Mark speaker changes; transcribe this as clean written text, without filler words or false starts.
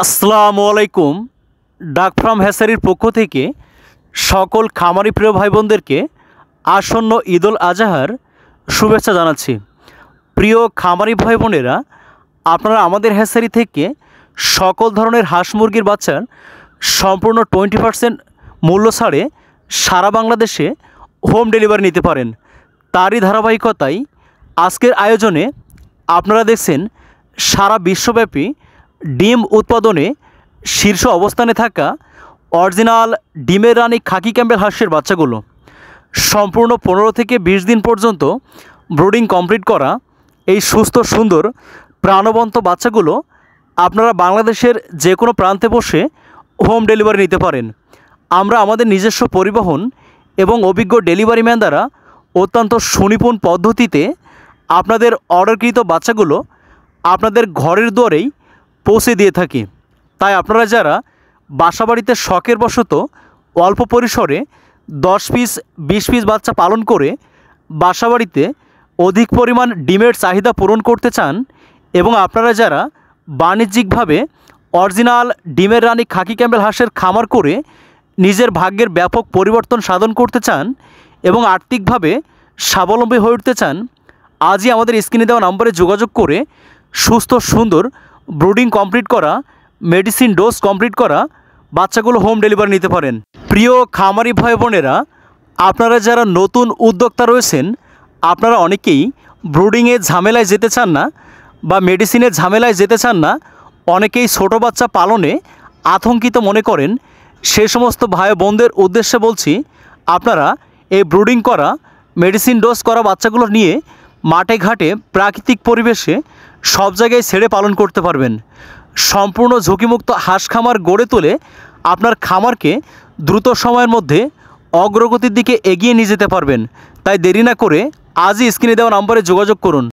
Speaker 1: আসসালামু আলাইকুম। ডাক ফার্ম হ্যাচারির পক্ষ থেকে সকল খামারি প্রিয় ভাই বোনদেরকে আসন্ন ঈদুল আজহার শুভেচ্ছা জানাচ্ছি। প্রিয় খামারি ভাই বোনেরা, আপনারা আমাদের হ্যাচারি থেকে সকল ধরনের হাঁস মুরগির বাচ্চার সম্পূর্ণ 20% মূল্য ছাড়ে সারা বাংলাদেশে হোম ডেলিভারি নিতে পারেন। তারই ধারাবাহিকতায় আজকের আয়োজনে আপনারা দেখছেন সারা বিশ্বব্যাপী ডিম উৎপাদনে শীর্ষ অবস্থানে থাকা অরিজিনাল ডিমের রানী খাকি ক্যাম্বেল হাঁসের বাচ্চাগুলো সম্পূর্ণ 15 থেকে 20 দিন পর্যন্ত ব্রুডিং কমপ্লিট করা এই সুস্থ সুন্দর প্রাণবন্ত বাচ্চাগুলো আপনারা বাংলাদেশের যে কোনো প্রান্তে বসে হোম ডেলিভারি নিতে পারেন। আমরা আমাদের নিজস্ব পরিবহন এবং অভিজ্ঞ ডেলিভারি ম্যান দ্বারা অত্যন্ত সুনিপুণ পদ্ধতিতে আপনাদের অর্ডারকৃত বাচ্চাগুলো আপনাদের ঘরের দুয়ারেই পৌঁছে দিয়ে থাকি। তাই আপনারা যারা বাসাবাড়িতে শখের বশত অল্প পরিসরে 10 পিস 20 পিস বাচ্চা পালন করে বাসাবাড়িতে অধিক পরিমাণ ডিমের চাহিদা পূরণ করতে চান এবং আপনারা যারা বাণিজ্যিকভাবে অরিজিনাল ডিমের রানী খাকি ক্যাম্বেল হাঁসের খামার করে নিজের ভাগ্যের ব্যাপক পরিবর্তন সাধন করতে চান এবং আর্থিকভাবে স্বাবলম্বী হয়ে উঠতে চান, আজই আমাদের স্ক্রিনে দেওয়া নম্বরে যোগাযোগ করে সুস্থ সুন্দর ব্রুডিং কমপ্লিট করা, মেডিসিন ডোজ কমপ্লিট করা বাচ্চাগুলো হোম ডেলিভারি নিতে পারেন। প্রিয় খামারি ভাই বোনেরা, আপনারা যারা নতুন উদ্যোক্তা রয়েছেন, আপনারা অনেকেই ব্রুডিংয়ের ঝামেলায় যেতে চান না বা মেডিসিনের ঝামেলায় যেতে চান না, অনেকেই ছোটো বাচ্চা পালনে আতঙ্কিত মনে করেন। সে সমস্ত ভাই বোনদের উদ্দেশ্যে বলছি, আপনারা এই ব্রুডিং করা মেডিসিন ডোজ করা বাচ্চাগুলো নিয়ে মাঠে ঘাটে প্রাকৃতিক পরিবেশে সব জায়গায় ছেড়ে পালন করতে পারবেন। সম্পূর্ণ ঝুঁকিমুক্ত হাঁস খামার গড়ে তোলে আপনার খামারকে দ্রুত সময়ের মধ্যে অগ্রগতির দিকে এগিয়ে নিয়ে যেতে পারবেন। তাই দেরি না করে আজই স্ক্রিনে দেওয়া নম্বরে যোগাযোগ করুন।